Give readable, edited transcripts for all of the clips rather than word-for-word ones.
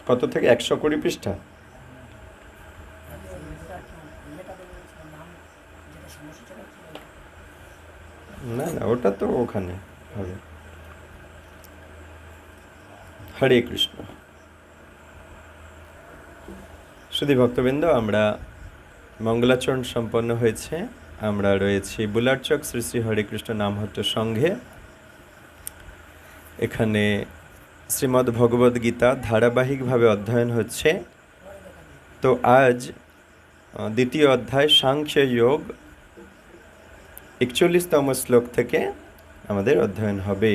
কত থেকে 120 পৃষ্ঠা? না না, ওটা তো ওখানে হবে। হরে কৃষ্ণ। শুধু ভক্তবৃন্দ, আমরা মঙ্গলাচরণ সম্পন্ন হয়েছে। আমরা রয়েছি বুলারচক শ্রী শ্রী হরে কৃষ্ণ নামহট্ট সংঘে। এখানে শ্রীমদ্ ভগবদ গীতা ধারাবাহিকভাবে অধ্যয়ন হচ্ছে। তো আজ দ্বিতীয় অধ্যায় সাংখ্য যোগ 41তম শ্লোক থেকে আমাদের অধ্যয়ন হবে।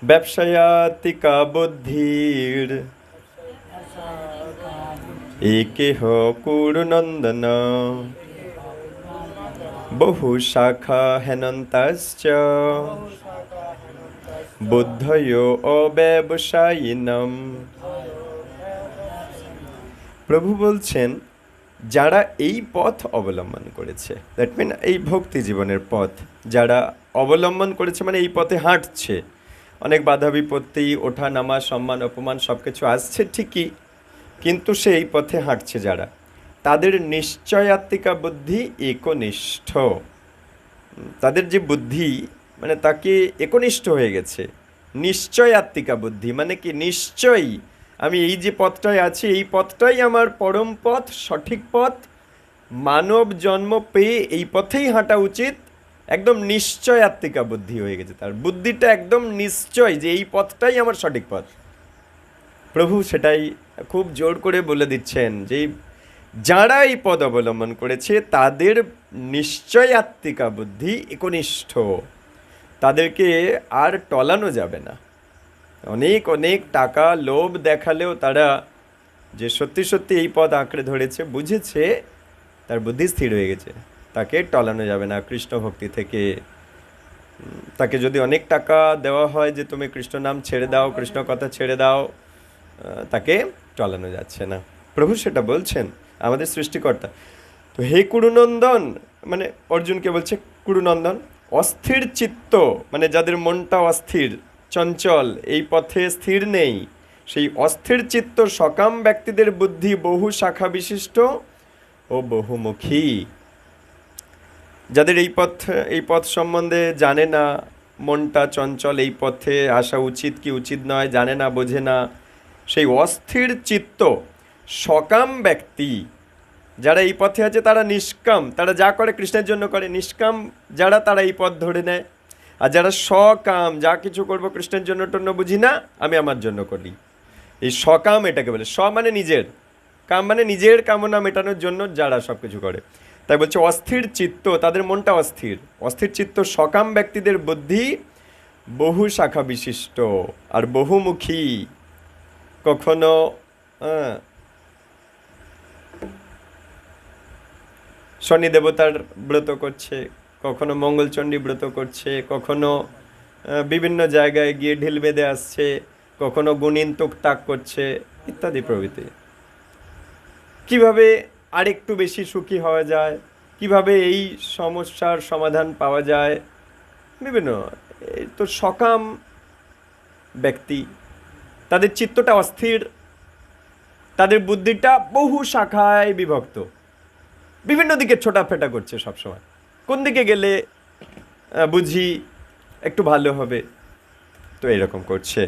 ব্যবসায়াতিকা বুদ্ধির একেহ কুরুনন্দন বহু শাখা হেনন্তাশ্চ বুদ্ধয়ো অব্যবসায়িনম। প্রভু বলছেন, যারা এই পথ অবলম্বন করেছে, দ্যাট মিন এই ভক্তি জীবনের পথ যারা অবলম্বন করেছে, মানে এই পথে হাঁটছে, অনেক বাধা বিপত্তি, ওঠা নামা, সম্মান অপমান সব কিছু আসছে ঠিকই, কিন্তু সে এই পথে হাঁটছে যারা, তাদের নিশ্চয়াত্মিকা বুদ্ধি একনিষ্ঠ। তাদের যে বুদ্ধি, মানে তাকে একনিষ্ঠ হয়ে গেছে। নিশ্চয়াত্মিকা বুদ্ধি মানে কি? নিশ্চয়ই আমি এই যে পথটায় আছি, এই পথটাই আমার পরম পথ, সঠিক পথ, মানব জন্ম পেয়ে এই পথেই হাঁটা উচিত। একদম নিশ্চয়াত্মিকা বুদ্ধি হয়ে গেছে তার। বুদ্ধিটা একদম নিশ্চয় যে এই পথটাই আমার সঠিক পথ। প্রভু সেটাই খুব জোর করে বলে দিচ্ছেন যে যারা এই পদ অবলম্বন করেছে তাদের নিশ্চয়াত্মিকা বুদ্ধি একনিষ্ঠ। তাদেরকে আর টলানো যাবে না। অনেক অনেক টাকা লোভ দেখালেও তারা যে সত্যি সত্যি এই পদ আঁকড়ে ধরেছে, বুঝেছে, তার বুদ্ধি স্থির হয়ে গেছে, তাকে টলানো যাবে না কৃষ্ণ ভক্তি থেকে। তাকে যদি অনেক টাকা দেওয়া হয় যে তুমি কৃষ্ণ নাম ছেড়ে দাও, কৃষ্ণ কথা ছেড়ে দাও, তাকে টলানো যাচ্ছে না। প্রভু সেটা বলছেন, আমাদের সৃষ্টিকর্তা। তো হে কুরুনন্দন, মানে অর্জুনকে বলছে কুরুনন্দন, অস্থির চিত্ত, মানে যাদের মনটা অস্থির, চঞ্চল, এই পথে স্থির নেই, সেই অস্থির চিত্ত সকাম ব্যক্তিদের বুদ্ধি বহু শাখা বিশিষ্ট ও বহুমুখী। যাদের এই পথ সম্বন্ধে জানে না, মনটা চঞ্চল, এই পথে আসা উচিত কি উচিত নয় জানে না, বোঝে না, সেই অস্থির চিত্ত সকাম ব্যক্তি যারা এই পথে আছে, তারা নিষ্কাম, তারা যা করে কৃষ্ণের জন্য করে। নিষ্কাম যারা, তারা এই পথ ধরে নেয়। আর যারা সকাম, যা কিছু করবো কৃষ্ণের জন্য টন্য বুঝি না, আমি আমার জন্য করি, এই সকাম এটাকে বলে। স মানে নিজের, কাম মানে নিজের কামনা মেটানোর জন্য যারা সব কিছু করে। তাই বলছে অস্থির চিত্ত, তাদের মনটা অস্থির। অস্থির চিত্ত সকাম ব্যক্তিদের বুদ্ধি বহু শাখা বিশিষ্ট আর বহুমুখী। কখনো শনি দেবতার ব্রত করছে, কখনো মঙ্গলচণ্ডী ব্রত করছে, কখনো বিভিন্ন জায়গায় গিয়ে ঢিল বেঁধে আসছে, কখনো গুণিন তুকতাক করছে, ইত্যাদি প্রভৃতি। কিভাবে আরেকটু বেশি সুখী হওয়া যায়, কিভাবে এই সমস্যার সমাধান পাওয়া যায়, বিভিন্ন। এই তো সকাম ব্যক্তি, তাদের চিত্তটা অস্থির, তাদের বুদ্ধিটা বহু শাখায় বিভক্ত, বিভিন্ন দিকে ছোটাফেটা করছে সবসময়। কোন দিকে গেলে বুঝি একটু ভালো হবে, তো এরকম করছে।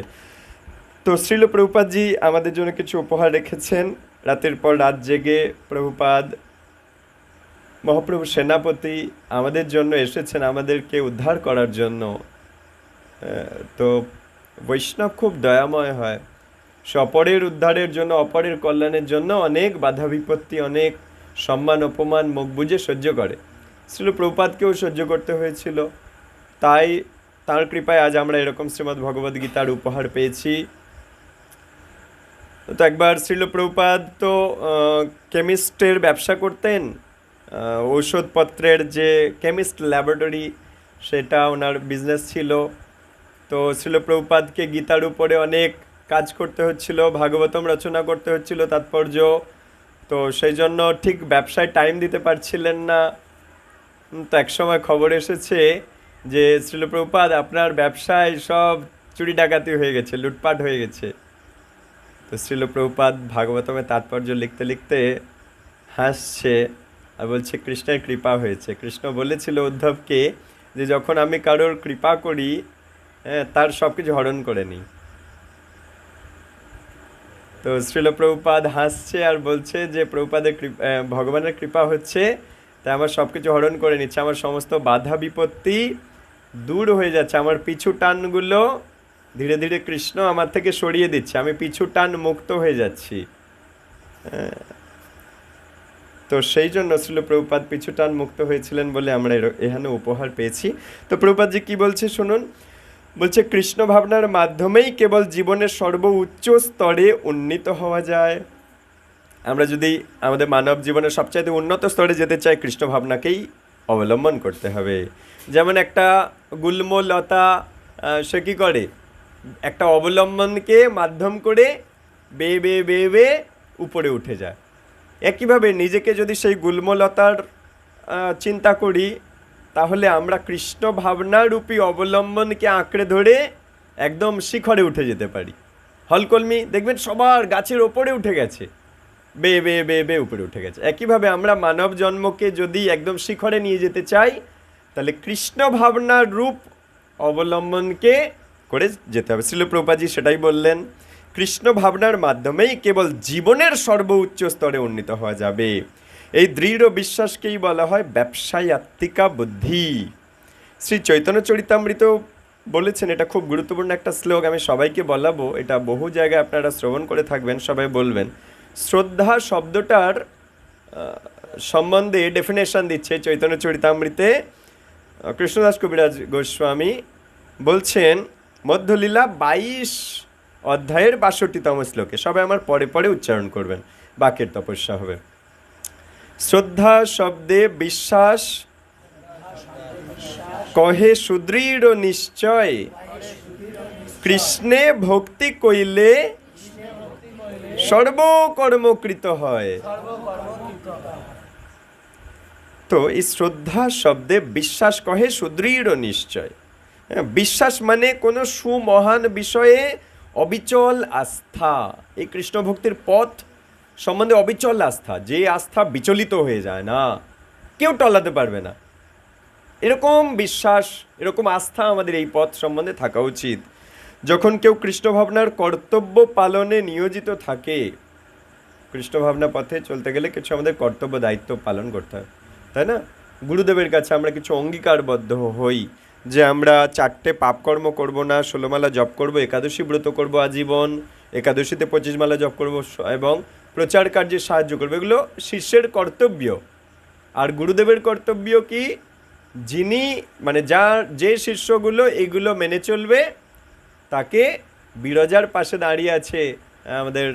তো শ্রীল প্রভুপাদজি আমাদের জন্য কিছু উপহার রেখেছেন। রাতের পর রাত জেগে প্রভুপাদ মহাপ্রভু সেনাপতি আমাদের জন্য এসেছেন, আমাদেরকে উদ্ধার করার জন্য। তো বৈষ্ণব খুব দয়াময় হয়, সে অপরের উদ্ধারের জন্য, অপরের কল্যাণের জন্য অনেক বাধা বিপত্তি, অনেক সম্মান অপমান মুখ বুঝে সহ্য করে। শ্রীল প্রভুপাদকেও সহ্য করতে হয়েছিল। তাই তাঁর কৃপায় আজ আমরা এরকম শ্রীমদ্ ভগবদ গীতার উপহার পেয়েছি। তো একবার শ্রীল প্রভুপাদ তো কেমিস্টের ব্যবসা করতেন, ঔষধপত্রের যে কেমিস্ট ল্যাবরেটরি, সেটা ওনার বিজনেস ছিল। তো শ্রীল প্রভুপাদকে গীতার উপরে অনেক কাজ করতে হচ্ছিল, ভাগবতম রচনা করতে হচ্ছিল, তাৎপর্য। তো সেই জন্য ঠিক ব্যবসায় টাইম দিতে পারছিলেন না। তো একসময় খবর এসেছে যে শ্রীল প্রভুপাদ আপনার ব্যবসায় সব চুরি ডাকাতি হয়ে গেছে, লুটপাট হয়ে গেছে। তো শ্রীল প্রভুপাদ ভাগবতমের তাৎপর্য লিখতে লিখতে হাসছে আর বলছে কৃষ্ণের কৃপা হয়েছে। কৃষ্ণ বলেছিল উদ্ধবকে যে যখন আমি কারোর কৃপা করি, তার সব কিছু হরণ করে নিই। তো শ্রীল প্রভুপাদ হাসছে আর বলছে যে প্রভুপাদের ভগবানের কৃপা হচ্ছে, তাই আমার সব কিছু হরণ করে নিচ্ছে, আমার সমস্ত বাধা বিপত্তি দূর হয়ে যাচ্ছে, আমার পিছু টানগুলো ধীরে ধীরে কৃষ্ণ আমার থেকে সরিয়ে দিচ্ছে, আমি পিছু টান মুক্ত হয়ে যাচ্ছি। তো সেই জন্য শ্রীল প্রভুপাদ পিছু টান মুক্ত হয়েছিলেন বলে আমরা এখানে উপহার পেয়েছি। তো প্রভুপাদজি কি বলছে শুনুন। বলছে কৃষ্ণ ভাবনার মাধ্যমেই কেবল জীবনের সর্বোচ্চ স্তরে উন্নীত হওয়া যায়। আমরা যদি আমাদের মানব জীবনের সবচাইতে উন্নত স্তরে যেতে চাই, কৃষ্ণ ভাবনাকেই অবলম্বন করতে হবে। যেমন একটা গুল্মলতা, সে কী করে, একটা অবলম্বনকে মাধ্যম করে বেয়ে বেয়ে বেয়ে বেয়ে উপরে উঠে যায়। একইভাবে নিজেকে যদি সেই গুল্মলতার চিন্তা করি, তাহলে আমরা কৃষ্ণ ভাবনারূপী অবলম্বনকে আঁকড়ে ধরে একদম শিখরে উঠে যেতে পারি। হলকলমি দেখবেন সবার গাছের ওপরে উঠে গেছে, বেয়ে বেয়ে বেয়ে বেয়ে উপরে উঠে গেছে। একইভাবে আমরা মানব জন্মকে যদি একদম শিখরে নিয়ে যেতে চাই, তাহলে কৃষ্ণ ভাবনার রূপ অবলম্বনকে করে যেতে হবে। শ্রীল প্রভুপাদজি সেটাই বললেন, কৃষ্ণ ভাবনার মাধ্যমেই কেবল জীবনের সর্বোচ্চ স্তরে উন্নীত হওয়া যাবে। এই দৃঢ় বিশ্বাসকেই বলা হয় ব্যবসায়ী আত্মিকা বুদ্ধি। শ্রী চৈতন্য চরিতামৃত বলেছেন, এটা খুব গুরুত্বপূর্ণ একটা শ্লোক, আমি সবাইকে বলাবো, এটা বহু জায়গায় আপনারা শ্রবণ করে থাকবেন, সবাই বলবেন। শ্রদ্ধা শব্দটার সম্বন্ধে ডেফিনেশন দিচ্ছে চৈতন্য চরিতামৃতে কৃষ্ণদাস কবিরাজ গোস্বামী। বলছেন মধ্যলীলা 22 অধ্যায়ের 62তম শ্লোকে, সবাই আমার পরে পরে উচ্চারণ করবেন, বাক্যের তপস্যা হবে। শ্রদ্ধা শব্দে বিশ্বাস কহে সুদৃঢ় নিশ্চয়, কৃষ্ণে ভক্তি কইলে সর্বকর্মকৃত হয়। তো এই শ্রদ্ধা শব্দে বিশ্বাস কহে সুদৃঢ় নিশ্চয়। বিশ্বাস মানে কোনো সুমহান বিষয়ে অবিচল আস্থা। এই কৃষ্ণ ভক্তির পথ সম্বন্ধে অবিচল আস্থা, যে আস্থা বিচলিত হয়ে যায় না, কেউ টলাতে পারবে না, এরকম বিশ্বাস, এরকম আস্থা আমাদের এই পথ সম্বন্ধে থাকা উচিত। যখন কেউ কৃষ্ণ ভাবনার কর্তব্য পালনে নিয়োজিত থাকে, কৃষ্ণ ভাবনা পথে চলতে গেলে কিছু আমাদের কর্তব্য দায়িত্ব পালন করতে হয়, তাই না? গুরুদেবের কাছে আমরা কিছু অঙ্গীকারবদ্ধ হই যে আমরা 4টে পাপকর্ম করব না, 16 মালা জপ করব, একাদশী ব্রত করব আজীবন, একাদশীতে 25 মালা জপ করব এবং প্রচার কার্যে সাহায্য করব। এগুলো শিষ্যের কর্তব্য। আর গুরুদেবের কর্তব্য কি? যিনি মানে যে শিষ্যগুলো এগুলো মেনে চলবে, তাকে বিরজার পাশে দাঁড়িয়ে আছে আমাদের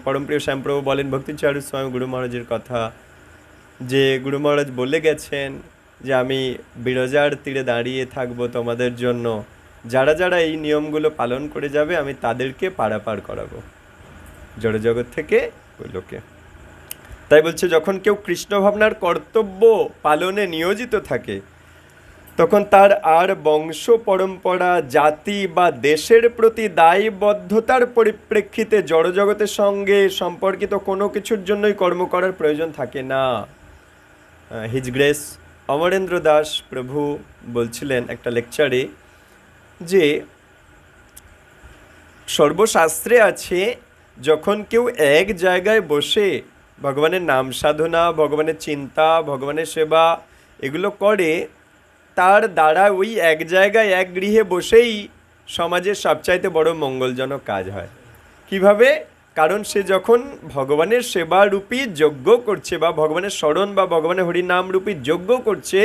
পরমপ্রিয় শ্যামপ্রভু বলেন ভক্তিচারু স্বামী গুরু মহারাজের কথা, যে গুরু মহারাজ বলে গেছেন যে আমি বিরজার তীরে দাঁড়িয়ে থাকবো তোমাদের জন্য, যারা যারা এই নিয়মগুলো পালন করে যাবে আমি তাদেরকে পারাপার করাবো জড়জগৎ থেকে ওই লোকে। তাই বলছে যখন কেউ কৃষ্ণ ভাবনার কর্তব্য পালনে নিয়োজিত থাকে, তখন তার আর বংশ পরম্পরা, জাতি বা দেশের প্রতি দায়বদ্ধতার পরিপ্রেক্ষিতে জড়জগতের সঙ্গে সম্পর্কিত কোনো কিছুর জন্যই কর্ম করার প্রয়োজন থাকে না। হিজ গ্রেস অমরেন্দ্র দাস প্রভু বলছিলেন একটা লেকচারে যে সর্বশাস্ত্রে আছে, যখন কেউ এক জায়গায় বসে ভগবানের নাম সাধনা, ভগবানের চিন্তা, ভগবানের সেবা এগুলো করে, তার দ্বারা ওই এক জায়গায় এক গৃহে বসেই সমাজের সবচাইতে বড় মঙ্গলজনক কাজ হয়। কিভাবে? কারণ সে যখন ভগবানের সেবারূপী যজ্ঞ করছে বা ভগবানের স্মরণ বা ভগবানের হরিনামরূপী যজ্ঞ করছে,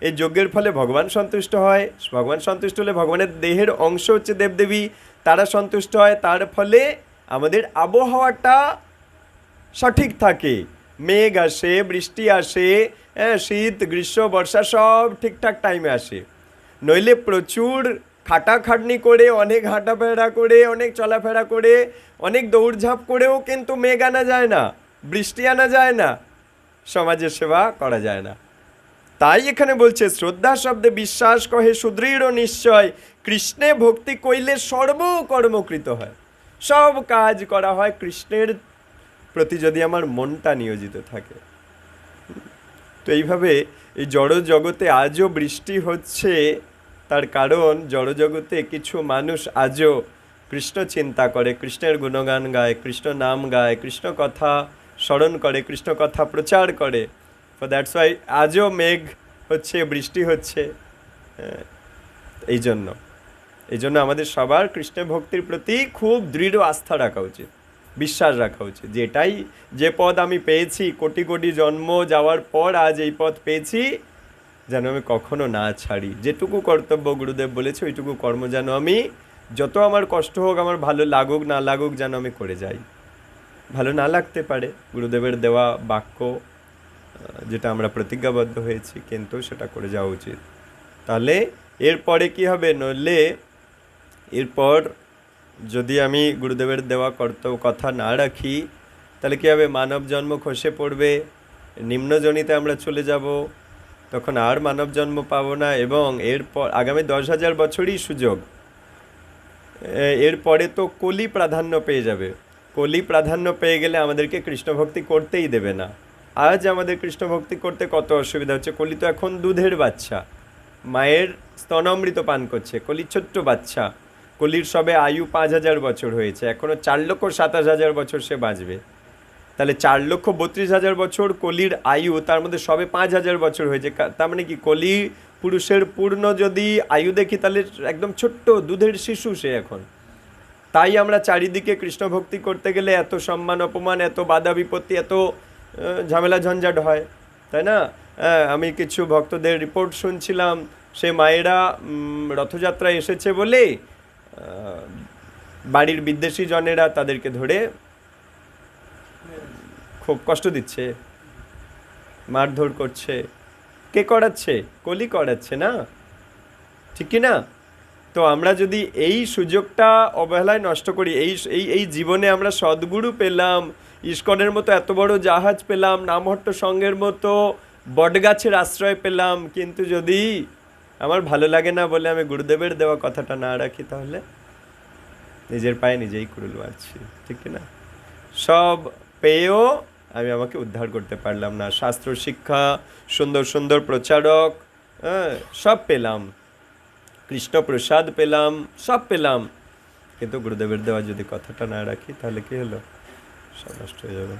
এই যজ্ঞের ফলে ভগবান সন্তুষ্ট হয়। ভগবান সন্তুষ্ট হলে ভগবানের দেহের অংশ হচ্ছে দেবদেবী, তারা সন্তুষ্ট হয়। তার ফলে আমাদের আবহাওয়াটা সঠিক থাকে, মেঘ আসে, বৃষ্টি আসে, শীত গ্রীষ্ম বর্ষা সব ঠিকঠাক টাইমে আসে। নইলে প্রচুর খাটাখাটনি করে, অনেক হাঁটাফেরা করে, অনেক চলাফেরা করে, অনেক দৌড়ঝাঁপ করেও কিন্তু মেঘ আনা যায় না, বৃষ্টি আনা যায় না, সমাজের সেবা করা যায় না। তাই এখানে বলছে শ্রদ্ধা শব্দে বিশ্বাস কহে সুদৃঢ় নিশ্চয়, কৃষ্ণে ভক্তি কইলে সর্বকর্মকৃত হয়। সব কাজ করা হয় কৃষ্ণের প্রতি যদি আমার মনটা নিয়োজিত থাকে। তো এইভাবে এই জড় জগতে আজও বৃষ্টি হচ্ছে, তার কারণ জড় জগতে কিছু মানুষ আজও কৃষ্ণ চিন্তা করে, কৃষ্ণের গুণগান গায়, কৃষ্ণ নাম গায়, কৃষ্ণ কথা স্মরণ করে, কৃষ্ণ কথা প্রচার করে। ফর দ্যাটস ওয়াই আজও মেঘ হচ্ছে, বৃষ্টি হচ্ছে। এই জন্য আমাদের সবার কৃষ্ণ ভক্তির প্রতি খুব দৃঢ় আস্থা রাখা উচিত, বিশ্বাস রাখা উচিত যে এটাই যে পদ আমি পেয়েছি, কোটি কোটি জন্ম যাওয়ার পর আজ এই পদ পেয়েছি, যেন আমি কখনো না ছাড়ি। যেটুকু কর্তব্য গুরুদেব বলেছে ওইটুকু কর্ম যেন আমি, যত আমার কষ্ট হোক, আমার ভালো লাগুক না লাগুক, যেন আমি করে যাই। ভালো না লাগতে পারে, গুরুদেবের দেওয়া বাক্য যেটা আমরা প্রতিজ্ঞাবদ্ধ হয়েছি, কিন্তু সেটা করে যাওয়া উচিত। তাহলে এরপরে কি হবে, নইলে এরপর যদি আমি গুরুদেবের দেওয়া কথা না রাখি, তাহলে কী হবে, মানব জন্ম খসে পড়বে, নিম্নজনিতে আমরা চলে যাব, তখন আর মানব জন্ম পাবো না। এবং এরপর আগামী 10,000 বছরই সুযোগ, এরপরে তো কলি প্রাধান্য পেয়ে যাবে। কলি প্রাধান্য পেয়ে গেলে আমাদেরকে কৃষ্ণ ভক্তি করতেই দেবে না। আজ আমাদের কৃষ্ণ ভক্তি করতে কত অসুবিধা হচ্ছে। কলি তো এখন দুধের বাচ্চা, মায়ের স্তনামৃত পান করছে, কলি ছোট্ট বাচ্চা। কলির সবে আয়ু 5,000 বছর হয়েছে, এখনও 4,27,000 বছর সে বাঁচবে। তাহলে 4,32,000 বছর কলির আয়ু, তার মধ্যে সবে 5,000 বছর হয়েছে। তার মানে কি, কলি পুরুষের পূর্ণ যদি আয়ু দেখি, তাহলে একদম ছোট্ট দুধের শিশু সে এখন। তাই আমরা চারিদিকে কৃষ্ণ ভক্তি করতে গেলে এত সম্মান অপমান, এত বাধা বিপত্তি, এত ঝামেলা ঝঞ্ঝাট হয়, তাই না? আমি কিছু ভক্তদের রিপোর্ট শুনছিলাম, সে মায়েরা রথযাত্রায় এসেছে বলে বাড়ির বিদ্বেষী জনেরা তাদেরকে ধরে খুব কষ্ট দিচ্ছে, মারধর করছে। কে করাচ্ছে? কলি করাচ্ছে না, ঠিক কি না? তো আমরা যদি এই সুযোগটা অবহেলায় নষ্ট করি, এই জীবনে আমরা সদ্গুরু পেলাম, ইস্কনের মতো এত বড় জাহাজ পেলাম, নামহট্ট সঙ্গের মতো বটগাছের আশ্রয় পেলাম, কিন্তু যদি আমার ভালো লাগে না বলে আমি গুরুদেবের দেওয়া কথাটা না রাখি, তাহলে নিজের পায়ে নিজেই কুড়ুল মারছি, ঠিক না? সব পেয়েও আমি আমাকে উদ্ধার করতে পারলাম না। শাস্ত্র শিক্ষা, সুন্দর সুন্দর প্রচারক, সব পেলাম, কৃষ্ণ প্রসাদ পেলাম, সব পেলাম, কিন্তু গুরুদেবের দেওয়া যদি কথাটা না রাখি, তাহলে কি হলো? সব নষ্ট হয়ে যাবে।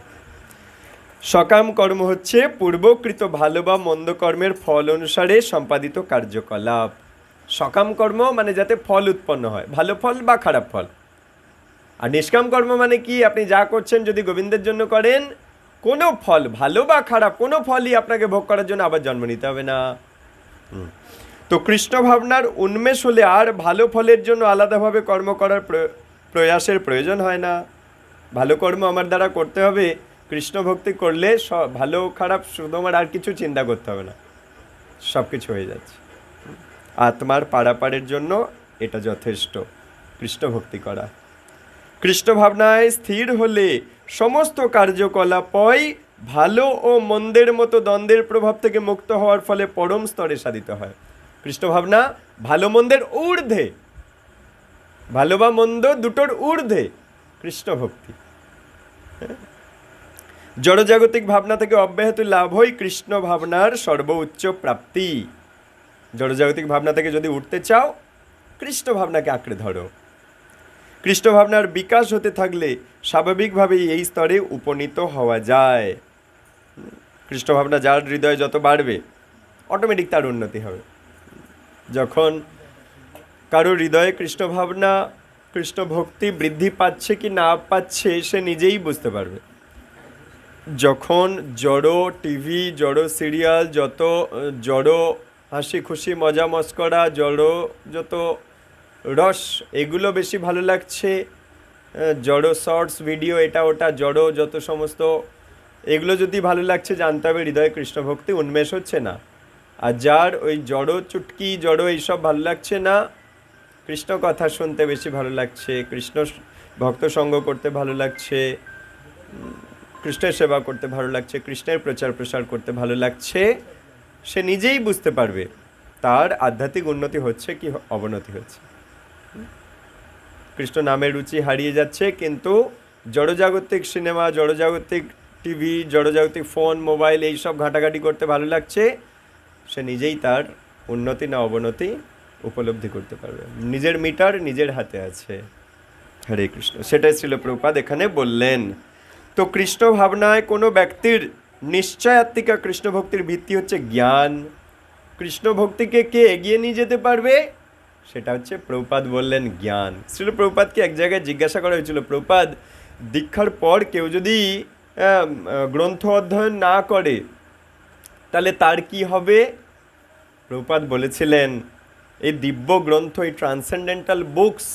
সকাম কর্ম হচ্ছে পূর্বকৃত ভালো বা মন্দ কর্মের ফল অনুসারে সম্পাদিত কার্যকলাপ। সকাম কর্ম মানে যাতে ফল উৎপন্ন হয়, ভালো ফল বা খারাপ ফল। আর নিষ্কাম কর্ম মানে কি, আপনি যা করছেন যদি গোবিন্দের জন্য করেন, কোনো ফল, ভালো বা খারাপ, কোনো ফলই আপনাকে ভোগ করার জন্য আবার জন্ম নিতে হবে না। তো কৃষ্ণ ভাবনার উন্মেষ হলে আর ভালো ফলের জন্য আলাদাভাবে কর্ম করার প্রয়াসের প্রয়োজন হয় না। ভালো কর্ম আমার দ্বারা করতে হবে, কৃষ্ণ ভক্তি করলে ভালো খারাপ শুধু আমার আর কিছু চিন্তা করতে হবে না, সব কিছু হয়ে যাচ্ছে। আত্মার পারাপারের জন্য এটা যথেষ্ট, কৃষ্ণ ভক্তি করা। কৃষ্ণ ভাবনায় স্থির হলে সমস্ত কার্যকলাপই ভালো ও মন্দের মতো দ্বন্দ্বের প্রভাব থেকে মুক্ত হওয়ার ফলে পরম স্তরে সাধিত হয়। কৃষ্ণ ভাবনা ভালো মন্দের ঊর্ধ্বে, ভালো বা মন্দ দুটোর ঊর্ধ্বে কৃষ্ণ ভক্তি। জড়জাগতিক ভাবনা থেকে অব্যাহত লাভই কৃষ্ণ ভাবনার সর্বোচ্চ প্রাপ্তি। জড়জাগতিক ভাবনা থেকে যদি উঠতে চাও, কৃষ্ণ ভাবনাকে আঁকড়ে ধরো। কৃষ্ণ ভাবনার বিকাশ হতে থাকলে স্বাভাবিকভাবেই এই স্তরে উপনীত হওয়া যায়। কৃষ্ণ ভাবনা যার হৃদয়ে যত বাড়বে, অটোমেটিক তার উন্নতি হবে। যখন কারো হৃদয়ে কৃষ্ণ ভাবনা, কৃষ্ণ ভক্তি বৃদ্ধি পাচ্ছে কি না পাচ্ছে, সে নিজেই বুঝতে পারবে। যখন জড়ো টিভি, জড়ো সিরিয়াল, যত জড়ো হাসি খুশি মজা মস্করা, জড়ো যত রস, এগুলো বেশি ভালো লাগছে, জড়ো শর্টস ভিডিও, এটা ওটা জড়ো যত সমস্ত, এগুলো যদি ভালো লাগছে, জানতে হবে হৃদয়ে কৃষ্ণ ভক্তি উন্মেষ হচ্ছে না। আর যার ওই জড়ো চুটকি, জড়ো এইসব ভালো লাগছে না, কৃষ্ণ কথা শুনতে বেশি ভালো লাগছে, কৃষ্ণ ভক্ত সঙ্গ করতে ভালো লাগছে, কৃষ্ণের সেবা করতে ভালো লাগছে, কৃষ্ণের প্রচার প্রসার করতে ভালো লাগছে, সে নিজেই বুঝতে পারবে তার আধ্যাত্মিক উন্নতি হচ্ছে কি অবনতি হচ্ছে। কৃষ্ণ নামের রুচি হারিয়ে যাচ্ছে, কিন্তু জড়জাগতিক সিনেমা, জড়জাগতিক টিভি, জড়জাগতিক ফোন, মোবাইল এইসব ঘাঁটাঘাঁটি করতে ভালো লাগছে, সে নিজেই তার উন্নতি না অবনতি উপলব্ধি করতে পারবে। নিজের মিটার নিজের হাতে আছে। হরে কৃষ্ণ। সেটাই ছিল প্রভুপাদ এখানে বললেন। তো কৃষ্ণ ভাবনায় কোনো ব্যক্তির নিশ্চয়াত্মিকা কৃষ্ণ ভক্তির ভিত্তি হচ্ছে জ্ঞান। কৃষ্ণ ভক্তিকে কে এগিয়ে নিয়ে যেতে পারবে? সেটা হচ্ছে প্রভুপাদ বললেন জ্ঞান। শ্রীল প্রভুপাদকে এক জায়গায় জিজ্ঞাসা করা হয়েছিল, প্রভুপাদ দীক্ষার পর কেউ যদি গ্রন্থ অধ্যয়ন না করে তাহলে তার কি হবে? প্রভুপাদ বলেছিলেন এই দিব্য গ্রন্থ, এই ট্রান্সেন্ডেন্টাল বুকস,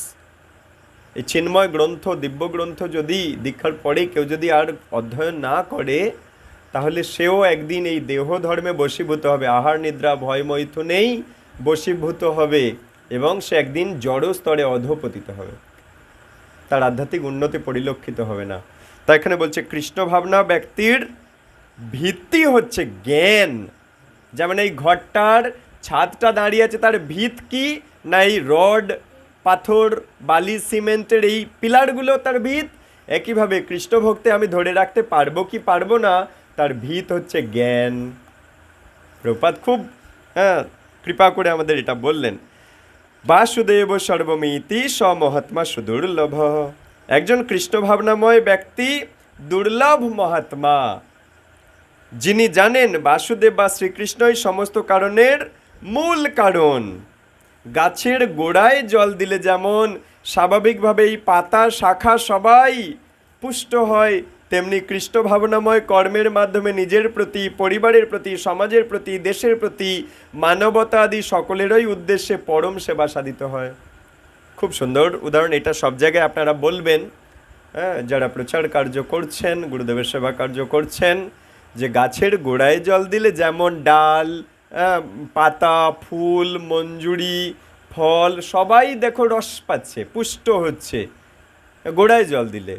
এই চিন্ময় গ্রন্থ, দিব্য গ্রন্থ যদি দীক্ষার পরে কেউ যদি আর অধ্যয়ন না করে তাহলে সেও একদিন এই দেহ ধর্মে বশীভূত হবে, আহার নিদ্রা ভয় মৈথুনেই বশীভূত হবে, এবং সে একদিন জড় স্তরে অধঃপতিত হবে, তার আধ্যাত্মিক উন্নতি পরিলক্ষিত হবে না। তাই এখানে বলছে কৃষ্ণ ভাবনা ব্যক্তির ভিত্তি হচ্ছে জ্ঞান। যেমন এই ঘরটার ছাদটা দাঁড়িয়ে আছে, তার ভিত কি না এই রড, পাথর, বালি, সিমেন্টের এই পিলারগুলো তার ভিত। একইভাবে কৃষ্ণ ভক্তি আমি ধরে রাখতে পারবো কি পারবো না, তার ভিত হচ্ছে জ্ঞান। প্রভুপাদ খুব কৃপা করে আমাদের এটা বললেন, বাসুদেব সর্বমিতি সমহাত্মা সুদুর্লভ। একজন কৃষ্ণ ভাবনাময় ব্যক্তি দুর্লভ মহাত্মা, যিনি জানেন বাসুদেব বা শ্রীকৃষ্ণই সমস্ত কারণের মূল কারণ। গাছের গোড়ায় জল দিলে যেমন স্বাভাবিকভাবে এই পাতা শাখা সবাই পুষ্ট হয়, তেমনি কৃষ্ণ ভাবনাময় কর্মের মাধ্যমে নিজের প্রতি, পরিবারের প্রতি, সমাজের প্রতি, দেশের প্রতি, মানবতা আদি সকলেরই উদ্দেশ্যে পরম সেবা সাধিত হয়। খুব সুন্দর উদাহরণ। এটা সব জায়গায় আপনারা বলবেন, যারা প্রচার কার্য করছেন, গুরুদেবের সেবা কার্য করছেন, যে গাছের গোড়ায় জল দিলে যেমন ডাল, পাতা, ফুল, মঞ্জুরি, ফল সবাই দেখো রস পাচ্ছে, পুষ্ট হচ্ছে গোড়ায় জল দিলে।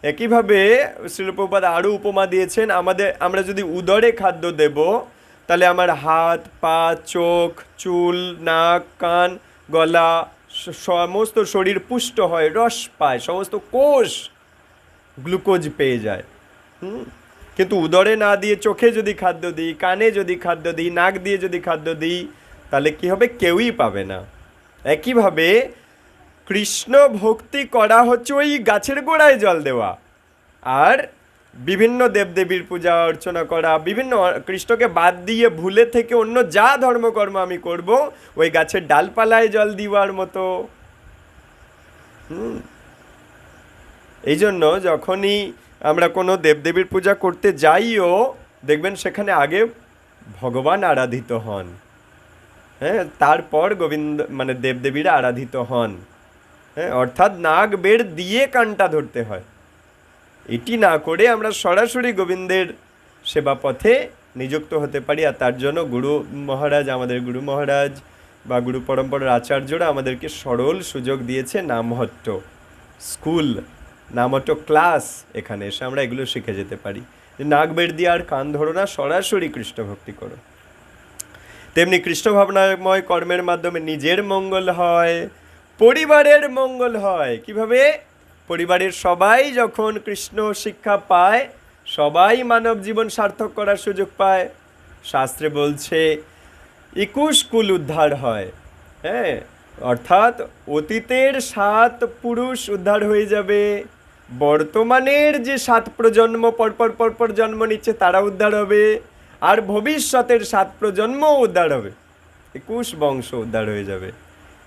একইভাবে শ্রীল প্রভুপাদ আরও উপমা দিয়েছেন, আমরা যদি উদরে খাদ্য দেব তাহলে আমার হাত, পা, চোখ, চুল, নাক, কান, গলা, সমস্ত শরীর পুষ্ট হয়, রস পায়, সমস্ত কোষ গ্লুকোজ পেয়ে যায়। কিন্তু উদরে না দিয়ে চোখে যদি খাদ্য দিই, কানে যদি খাদ্য দিই, নাক দিয়ে যদি খাদ্য দিই, তাহলে কি হবে? কেউই পাবে না। একইভাবে কৃষ্ণ ভক্তি করা হচ্ছে ওই গাছের গোড়ায় জল দেওয়া, আর বিভিন্ন দেবদেবীর পূজা অর্চনা করা, বিভিন্ন কৃষ্ণকে বাদ দিয়ে ভুলে থেকে অন্য যা ধর্মকর্ম আমি করব ওই গাছের ডালপালায় জল দেওয়ার মতো। এই জন্য যখনই আমরা কোনো দেবদেবীর পূজা করতে যাইও দেখবেন সেখানে আগে ভগবান আরাধিত হন, তারপর গোবিন্দ মানে দেবদেবীরা আরাধিত হন। অর্থাৎ নাক বের দিয়ে কানটা ধরতে হয়। এটি না করে আমরা সরাসরি গোবিন্দের সেবা পথে নিযুক্ত হতে পারি। আর তার জন্য গুরু মহারাজ, আমাদের গুরু মহারাজ বা গুরু পরম্পরার আচার্যরা আমাদেরকে সরল সুযোগ দিয়েছে, নামহট্ট স্কুল, নামহট্ট ক্লাস। এখানে এসে আমরা এগুলো শিখে যেতে পারি যে নাক বের দিয়ে আর কান ধরো না, সরাসরি কৃষ্ণ ভক্তি করো। তেমনি কৃষ্ণ ভাবনাময় কর্মের মাধ্যমে নিজের মঙ্গল হয়, পরিবারের মঙ্গল হয়। কিভাবে? পরিবারের সবাই যখন কৃষ্ণ শিক্ষা পায়, সবাই মানব জীবন সার্থক করার সুযোগ পায়। শাস্ত্রে বলছে 21 কুল উদ্ধার হয়। অর্থাৎ অতীতের 7 পুরুষ উদ্ধার হয়ে যাবে, বর্তমানের যে 7 প্রজন্ম পরপর জন্ম নিচ্ছে তারা উদ্ধার হবে, আর ভবিষ্যতের 7 প্রজন্ম উদ্ধার হবে, 21 বংশ উদ্ধার হয়ে যাবে।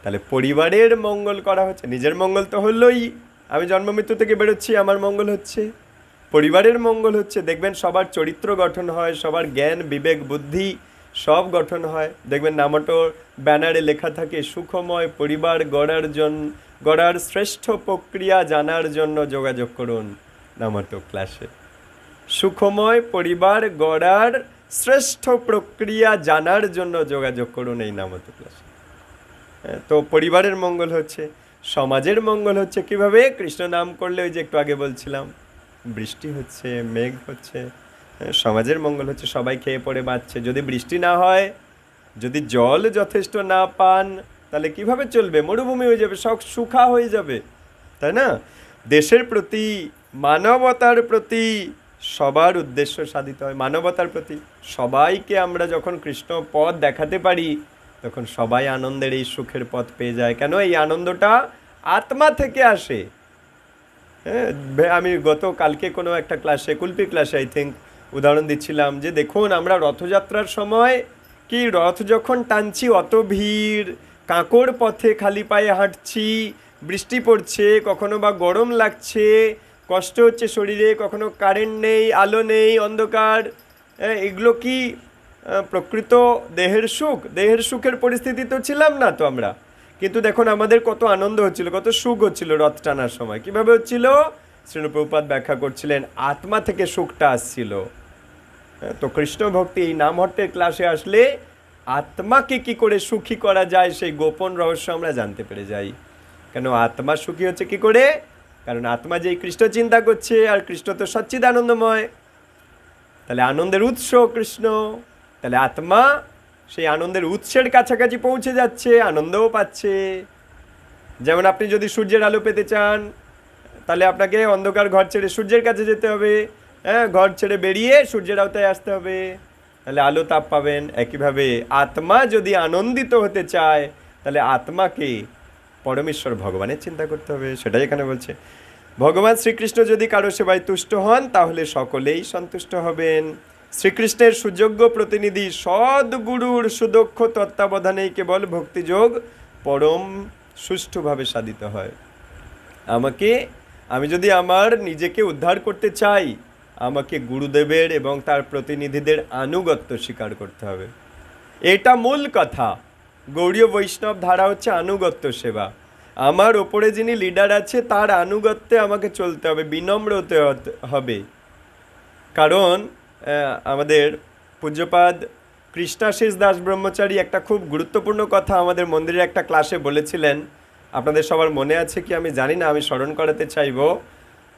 তাহলে পরিবারের মঙ্গল করা হচ্ছে। নিজের মঙ্গল তো হলোই, আমি জন্ম মৃত্যু থেকে বেরোচ্ছি, আমার মঙ্গল হচ্ছে। পরিবারের মঙ্গল হচ্ছে, দেখবেন সবার চরিত্র গঠন হয়, সবার জ্ঞান বিবেক বুদ্ধি সব গঠন হয়। দেখবেন নামটো ব্যানারে লেখা থাকে, সুখময় পরিবার গড়ার শ্রেষ্ঠ প্রক্রিয়া জানার জন্য যোগাযোগ করুন নামটো ক্লাসে। সুখময় পরিবার গড়ার শ্রেষ্ঠ প্রক্রিয়া জানার জন্য যোগাযোগ করুন এই নামটো ক্লাসে। তো পরিবারের মঙ্গল হচ্ছে, সমাজের মঙ্গল হচ্ছে কিভাবে? কৃষ্ণ নাম করলে ওই যে একটু আগে বলছিলাম, বৃষ্টি হচ্ছে, মেঘ হচ্ছে, সমাজের মঙ্গল হচ্ছে, সবাই খেয়ে পড়ে বাঁচছে। যদি বৃষ্টি না হয়, যদি জল যথেষ্ট না পান, তাহলে কিভাবে চলবে? মরুভূমি হয়ে যাবে, সব শুখা হয়ে যাবে। তাই না? দেশের প্রতি, মানবতার প্রতি সবার উদ্দেশ্য সাধিত হয়। মানবতার প্রতি সবাইকে আমরা যখন কৃষ্ণ পথ দেখাতে পারি, তখন সবাই আনন্দের এই সুখের পথ পেয়ে যায়। কেন? এই আনন্দটা আত্মা থেকে আসে। হ্যাঁ, আমি কালকে কোনো একটা ক্লাসে, কুলপি ক্লাসে আই থিঙ্ক, উদাহরণ দিচ্ছিলাম যে দেখুন, আমরা রথযাত্রার সময় কি রথ যখন টানছি, অত ভিড়, কাঁকড় পথে খালি পায়ে হাঁটছি, বৃষ্টি পড়ছে, কখনো বা গরম লাগছে, কষ্ট হচ্ছে শরীরে, কখনো কারেন্ট নেই, আলো নেই, অন্ধকার, এগুলো কি প্রকৃত দেহের সুখ? দেহের সুখের পরিস্থিতি তো ছিলাম না তো আমরা। কিন্তু দেখুন আমাদের কত আনন্দ হচ্ছিল, কত সুখ হচ্ছিল রথ টানার সময়। কিভাবে হচ্ছিল? শ্রীল প্রভুপাদ ব্যাখ্যা করছিলেন, আত্মা থেকে সুখটা আসছিল। তো কৃষ্ণ ভক্তি, এই নামহট্টের ক্লাসে আসলে আত্মাকে কি করে সুখী করা যায় সেই গোপন রহস্য আমরা জানতে পেরে যাই। কেন আত্মা সুখী হচ্ছে কি করে? কারণ আত্মা যেই কৃষ্ণ চিন্তা করছে, আর কৃষ্ণ তো সচ্চিদ আনন্দময়, তাহলে আনন্দের উৎস কৃষ্ণ, তাহলে আত্মা সেই আনন্দের উৎসের কাছাকাছি পৌঁছে যাচ্ছে, আনন্দও পাচ্ছে। যেমন আপনি যদি সূর্যের আলো পেতে চান, তাহলে আপনাকে অন্ধকার ঘর ছেড়ে সূর্যের কাছে যেতে হবে, হ্যাঁ, ঘর ছেড়ে বেরিয়ে সূর্যের আওতায় আসতে হবে, তাহলে আলো তাপ পাবেন। একইভাবে আত্মা যদি আনন্দিত হতে চায়, তাহলে আত্মাকে পরমেশ্বর ভগবানের চিন্তা করতে হবে। সেটাই এখানে বলছে, ভগবান শ্রীকৃষ্ণ যদি কারো সেবায় তুষ্ট হন, তাহলে সকলেই সন্তুষ্ট হবেন। শ্রীকৃষ্ণের সুযোগ্য প্রতিনিধি সদ্গুরুর সুদক্ষ তত্ত্বাবধানেই কেবল ভক্তিযোগ পরম সুষ্ঠুভাবে সাধিত হয়। আমি যদি আমার নিজেকে উদ্ধার করতে চাই, আমাকে গুরুদেবের এবং তার প্রতিনিধিদের আনুগত্য স্বীকার করতে হবে। এটা মূল কথা। গৌড়ীয় বৈষ্ণব ধারা হচ্ছে আনুগত্য সেবা। আমার ওপরে যিনি লিডার আছে তার আনুগত্যে আমাকে চলতে হবে, বিনম্র হতে হবে। কারণ আমাদের পূজ্যপাদ কৃষ্ণাশিস দাস ব্রহ্মচারী একটা খুব গুরুত্বপূর্ণ কথা আমাদের মন্দিরের একটা ক্লাসে বলেছিলেন। আপনাদের সবার মনে আছে কি আমি জানি না, আমি স্মরণ করাতে চাইব।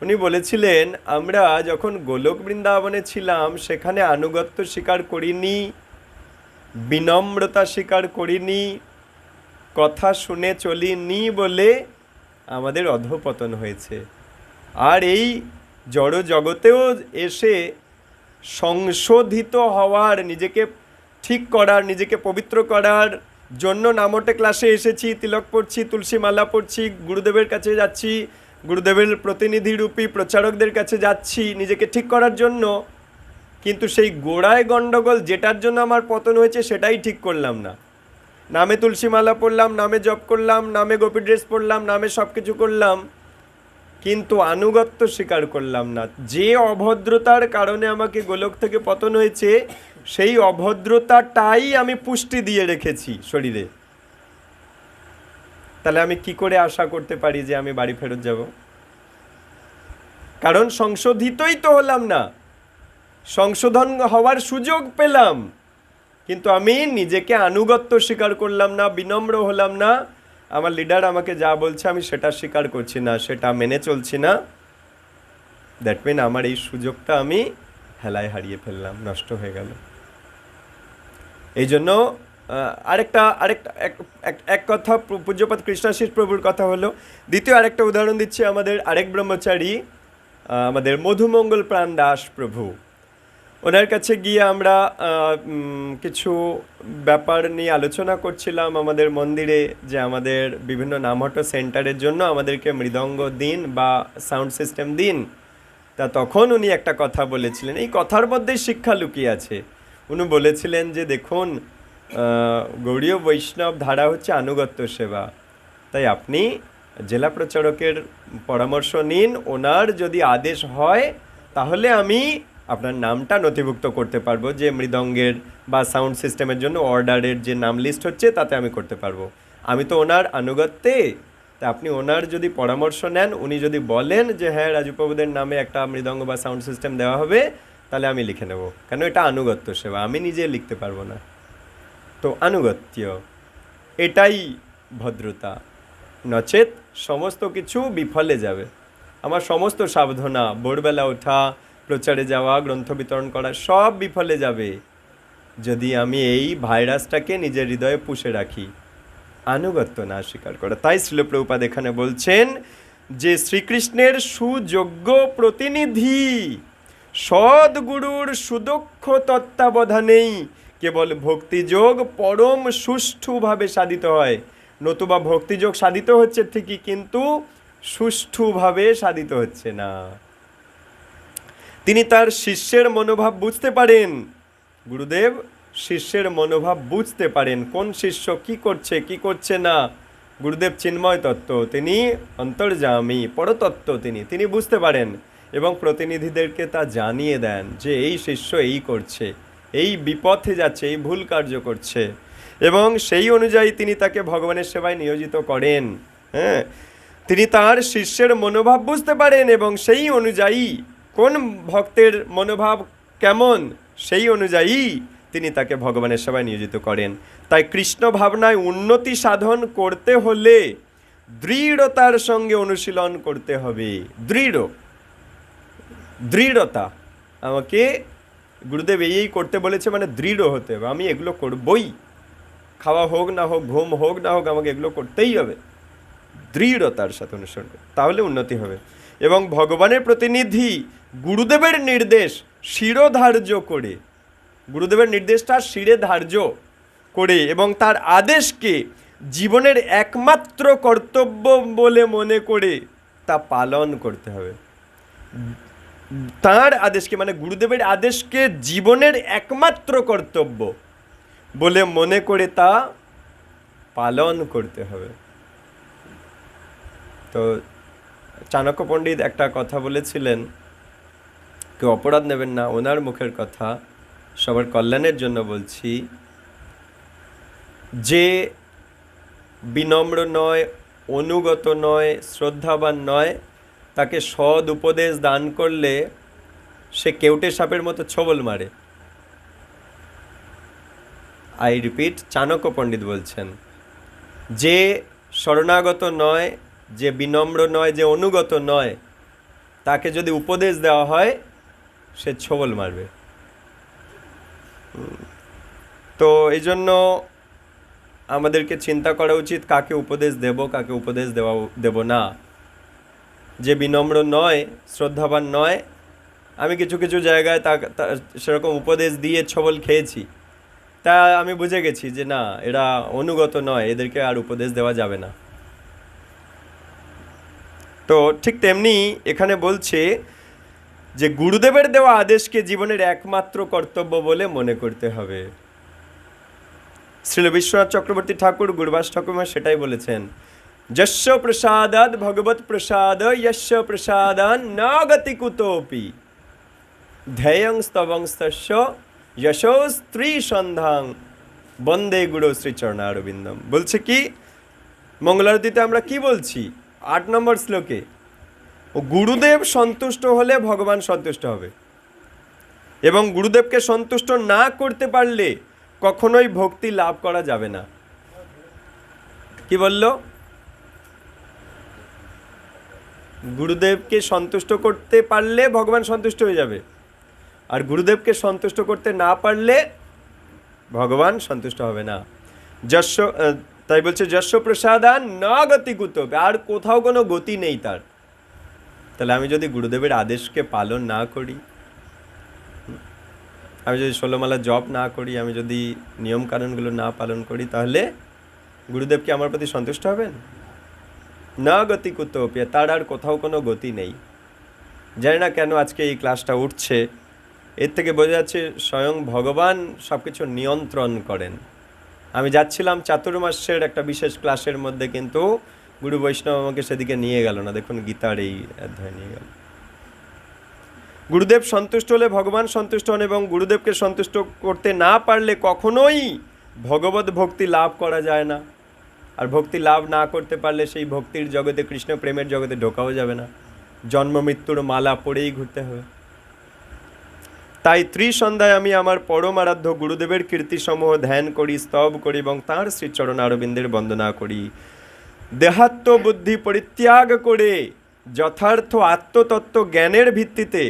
উনি বলেছিলেন, আমরা যখন গোলক বৃন্দাবনে ছিলাম, সেখানে আনুগত্য স্বীকার করিনি, বিনম্রতা স্বীকার করিনি, কথা শুনে চলিনি বলে আমাদের অধঃপতন হয়েছে। আর এই জড় জগতেও এসে সংশোধিত হওয়ার, নিজেকে ঠিক করার, নিজেকে পবিত্র করার জন্য নামটে ক্লাসে এসেছি, তিলক পড়ছি, তুলসী মালা পড়ছি, গুরুদেবের কাছে যাচ্ছি, গুরুদেবের প্রতিনিধিরূপী প্রচারকদের কাছে যাচ্ছি নিজেকে ঠিক করার জন্য। কিন্তু সেই গোড়ায় গণ্ডগোল, যেটার জন্য আমার পতন হয়েছে, সেটাই ঠিক করলাম না। নামে তুলসী মালা পড়লাম, নামে জপ করলাম, নামে গোপী ড্রেস পরলাম, নামে সব কিছু করলাম, কিন্তু আনুগত্য স্বীকার করলাম না। যে অভদ্রতার কারণে আমাকে গোলক থেকে পতন হয়েছে, সেই অভদ্রতাটাই আমি পুষ্টি দিয়ে রেখেছি শরীরে। তাহলে আমি কি করে আশা করতে পারি যে আমি বাড়ি ফেরত যাব? কারণ সংশোধিতই তো হলাম না, সংশোধন হওয়ার সুযোগ পেলাম, কিন্তু আমি নিজেকে আনুগত্য স্বীকার করলাম না, বিনম্র হলাম না। আমার লিডার আমাকে যা বলছে আমি সেটা স্বীকার করছি না, সেটা মেনে চলছি না। দ্যাট মিন আমার এই সুযোগটা আমি হেলায় হারিয়ে ফেললাম, নষ্ট হয়ে গেল। এই জন্য এক কথা পূজ্যপাদ কৃষ্ণাশিস প্রভুর কথা হলো। দ্বিতীয় আরেকটা উদাহরণ দিচ্ছি, আমাদের আরেক ব্রহ্মচারী, আমাদের মধুমঙ্গল প্রাণ দাস প্রভু। ওনার কাছে গিয়ে আমরা কিছু ব্যাপার নিয়ে আলোচনা করছিলাম আমাদের মন্দিরে, যে আমাদের বিভিন্ন নামহট্ট সেন্টারের জন্য আমাদেরকে মৃদঙ্গ দিন বা সাউন্ড সিস্টেম দিন। তা তখন উনি একটা কথা বলেছিলেন, এই কথার মধ্যেই শিক্ষা লুকিয়ে আছে। উনি বলেছিলেন যে দেখুন, গৌড়ীয় বৈষ্ণব ধারা হচ্ছে আনুগত্য সেবা, তাই আপনি জেলা প্রচারকের পরামর্শ নিন, ওনার যদি আদেশ হয় তাহলে আমি আপনার নামটা নথিভুক্ত করতে পারবো, যে মৃদঙ্গের বা সাউন্ড সিস্টেমের জন্য অর্ডারের যে নাম লিস্ট হচ্ছে তাতে আমি করতে পারবো। আমি তো ওনার আনুগত্যে, তা আপনি ওনার যদি পরামর্শ নেন, উনি যদি বলেন যে হ্যাঁ রাজুপ্রভুদের নামে একটা মৃদঙ্গ বা সাউন্ড সিস্টেম দেওয়া হবে, তাহলে আমি লিখে নেব। কেন? এটা আনুগত্য সেবা, আমি নিজে লিখতে পারবো না। তো আনুগত্য, এটাই ভদ্রতা, নচেত সমস্ত কিছু বিফলে যাবে। আমার সমস্ত সাধনা, ভোরবেলা ওঠা, প্রচারে যাওয়া, গ্রন্থ বিতরণ করা, সব বিফলে যাবে যদি আমি এই ভাইরাসটাকে নিজের হৃদয়ে পুষে রাখি, আনুগত্য না স্বীকার করা। তাই শ্রীল প্রভুপাদ এখানে বলছেন, যে শ্রীকৃষ্ণের সুযোগ্য প্রতিনিধি, সদ্গুরুর সুদক্ষ তত্ত্বাবধানেই কেবল ভক্তিযোগ পরম সুষ্ঠুভাবে সাধিত হয়। নতুবা ভক্তিযোগ সাধিত হচ্ছে ঠিকই, কিন্তু সুষ্ঠুভাবে সাধিত হচ্ছে না। তিনি তার শিষ্যের মনোভাব বুঝতে পারেন। গুরুদেব শিষ্যের মনোভাব বুঝতে পারেন, কোন শিষ্য কি করছে কি করছে না। গুরুদেব চিন্ময় তত্ত্ব, তিনি অন্তর্যামী পরতত্ত্ব, তিনি বুঝতে পারেন এবং প্রতিনিধিদেরকে তা জানিয়ে দেন যে এই শিষ্য এই করছে, এই বিপথে যাচ্ছে, এই ভুল কার্য করছে, এবং সেই অনুযায়ী তিনি তাকে ভগবানের সেবায় নিয়োজিত করেন। হ্যাঁ, তিনি তার শিষ্যের মনোভাব বুঝতে পারেন এবং সেই অনুযায়ী কোন ভক্তের মনোভাব কেমন, সেই অনুযায়ী তিনি তাকে ভগবানের সেবায় নিয়োজিত করেন। তাই কৃষ্ণ ভাবনায় উন্নতি সাধন করতে হলে দৃঢ়তার সঙ্গে অনুশীলন করতে হবে। দৃঢ়তা, আমাকে গুরুদেব এই করতে বলেছে মানে দৃঢ় হতে হবে, আমি এগুলো করবই, খাওয়া হোক না হোক, ঘুম হোক না হোক, আমাকে এগুলো করতেই হবে। দৃঢ়তার সাথে অনুসরণ করে, তাহলে উন্নতি হবে। এবং ভগবানের প্রতিনিধি গুরুদেবের নির্দেশ শিরোধার্য করে, গুরুদেবের নির্দেশটা শিরে ধার্য করে এবং তার আদেশকে জীবনের একমাত্র কর্তব্য বলে মনে করে তা পালন করতে হবে। তার আদেশকে মানে গুরুদেবের আদেশকে জীবনের একমাত্র কর্তব্য বলে মনে করে তা পালন করতে হবে। তো চাণক্য পণ্ডিত একটা কথা বলেছিলেন, কেউ অপরাধ নেবেন না, ওনার মুখের কথা, সবার কল্যাণের জন্য বলছি, যে বিনম্র নয়, অনুগত নয়, শ্রদ্ধাবান নয়, তাকে সৎ উপদেশ দান করলে সে কেউটে সাপের মতো ছোবল মারে। আই রিপিট, চাণক্য পণ্ডিত বলছেন, যে শরণাগত নয়, যে বিনম্র নয়, যে অনুগত নয়, তাকে যদি উপদেশ দেওয়া হয় সে ছোবল মারবে। তো এই জন্য আমাদেরকে চিন্তা করা উচিত কাকে উপদেশ দেব, কাকে উপদেশ দেব না। যে বিনম্র নয়, শ্রদ্ধাবান নয়, আমি কিছু কিছু জায়গায় সেরকম উপদেশ দিয়ে ছোবল খেয়েছি, তা আমি বুঝে গেছি যে না, এরা অনুগত নয়, এদেরকে আর উপদেশ দেওয়া যাবে না। তো ঠিক তেমনি এখানে বলছে যে গুরুদেবের দেওয়া আদেশকে জীবনের একমাত্র কর্তব্য বলে মনে করতে হবে। শ্রীল বিশ্বনাথ চক্রবর্তী ঠাকুর, গুরুবাস ঠাকুরমা সেটাই বলেছেন, যস্য প্রসাদাদ ভগবত প্রসাদ যস্য প্রসাদান না গতি কুতোপি ধ্যেয়ং স্তবংস্তস্য যশো স্ত্রী সন্ধাং বন্দে গুরু শ্রীচরণারবিন্দম। বলছে কি, মঙ্গলারতিতে আমরা কি বলছি 8 নম্বর শ্লোকে, ও গুরুদেব সন্তুষ্ট হলে ভগবান সন্তুষ্ট হবে, এবং গুরুদেবকে সন্তুষ্ট না করতে পারলে কখনোই ভক্তি লাভ করা যাবে না। কি বলল? গুরুদেবকে সন্তুষ্ট করতে পারলে ভগবান সন্তুষ্ট হয়ে যাবে, আর গুরুদেবকে সন্তুষ্ট করতে না পারলে ভগবান সন্তুষ্ট হবে না। যশ, তাই বলছে যশ প্রসাদান না গতি কুতোপি, আর কোথাও কোনো গতি নেই তার। তাহলে আমি যদি গুরুদেবের আদেশকে পালন না করি, আমি যদি 16 মালা জপ না করি, আমি যদি নিয়মকানুনগুলো না পালন করি, তাহলে গুরুদেব কি আমার প্রতি সন্তুষ্ট হবেন? না গতি কুতোপি, তার আর কোথাও কোনো গতি নেই। জানি না কেন আজকে এই ক্লাসটা উঠছে, এর থেকে বোঝা যাচ্ছে স্বয়ং ভগবান সব কিছু নিয়ন্ত্রণ করেন। আমি যাচ্ছিলাম চাতুর্মাস্যের একটা বিশেষ ক্লাসের মধ্যে, কিন্তু গুরু বৈষ্ণব আমাকে সেদিকে নিয়ে গেল না। দেখুন গীতার এই অধ্যায় নিয়ে গেল। গুরুদেব সন্তুষ্ট হলে ভগবান সন্তুষ্ট হন, এবং গুরুদেবকে সন্তুষ্ট করতে না পারলে কখনোই ভগবত ভক্তি লাভ করা যায় না। আর ভক্তি লাভ না করতে পারলে সেই ভক্তির জগতে, কৃষ্ণ প্রেমের জগতে ঢোকাও যাবে না, জন্ম মৃত্যুর মালা পড়েই ঘুরতে হবে। তাই ত্রিসন্ধ্যায় আমি আমার পরম আরাধ্য গুরুদেবের কীর্তিসমূহ ধ্যান করি, স্তব করি এবং তাঁর শ্রীচরণ আরবিন্দের বন্দনা করি। দেহাত্ম বুদ্ধি পরিত্যাগ করে যথার্থ আত্মতত্ত্ব জ্ঞানের ভিত্তিতে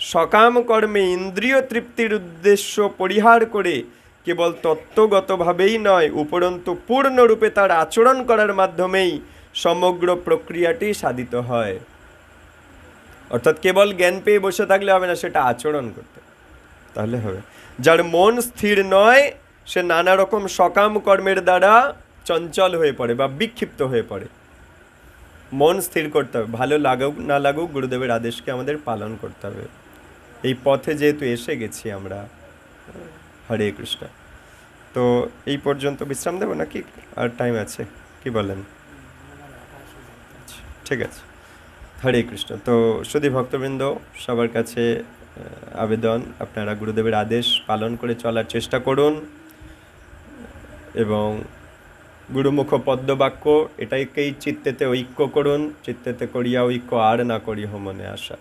সকাম কর্মে ইন্দ্রিয় তৃপ্তির উদ্দেশ্য পরিহার করে কেবল তত্ত্বগতভাবেই নয়, উপরন্তু পূর্ণরূপে তার আচরণ করার মাধ্যমেই সমগ্র প্রক্রিয়াটি সাধিত হয়। অর্থাৎ কেবল জ্ঞান পেয়ে বসে থাকলে হবে না, সেটা আচরণ করতে তাহলে হবে। যার মন স্থির নয় সে নানা রকম সকাম কর্মের দ্বারা চঞ্চল হয়ে পড়ে বা বিক্ষিপ্ত হয়ে পড়ে। মন স্থির করতে হবে, ভালো লাগুক না লাগুক গুরুদেবের আদেশকে আমাদের পালন করতে হবে। এই পথে যেহেতু এসে গেছি আমরা। হরে কৃষ্ণ। তো এই পর্যন্ত বিশ্রাম দেবো নাকি আর টাইম আছে, কি বলেন? ঠিক আছে, হরে কৃষ্ণ। তো শুধু ভক্তবৃন্দ, সবার কাছে আবেদন, আপনারা গুরুদেবের আদেশ পালন করে চলার চেষ্টা করুন এবং গুরুমুখ পদ্মবাক্য এটাকেই চিত্তেতে ঐক্য করুন। চিত্তেতে করিয়া ঐক্য আর না করিহ মনে আশা।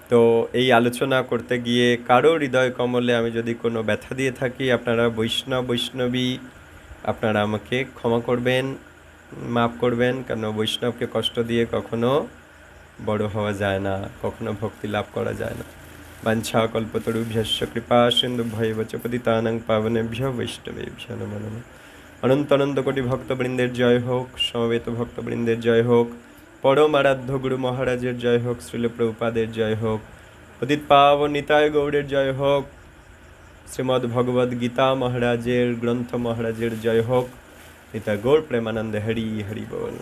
তো এই আলোচনা করতে গিয়ে কারো হৃদয় কমলে আমি যদি কোনো ব্যথা দিয়ে থাকি, আপনারা বৈষ্ণবী আপনারা আমাকে ক্ষমা করবেন, মাফ করবেন। কেন বৈষ্ণবকে কষ্ট দিয়ে কখনো বড় হওয়া যায় না, কখনো ভক্তি লাভ করা যায় না। বাঞ্ছা কল্পতরুভ্যশ্চ কৃপা সিন্ধুভ্যৈব চ পতিতানাং পাবনেভ্যো বৈষ্ণবেভ্যো নমো নমঃ। অনন্ত অনন্ত কোটি ভক্তবৃন্দের জয় হোক, সমবেত ভক্তবৃন্দের জয় হোক, পরম আরাধ্য গুরু মহারাজের জয় হোক, শ্রীল প্রভুপাদের জয় হোক, পতিত পাবন নিতাই গৌড়ের জয় হোক, শ্রীমদ্ ভগবদ গীতা মহারাজের গ্রন্থ মহারাজের জয় হোক। নিতাই গৌর প্রেমানন্দে হরি হরি বল।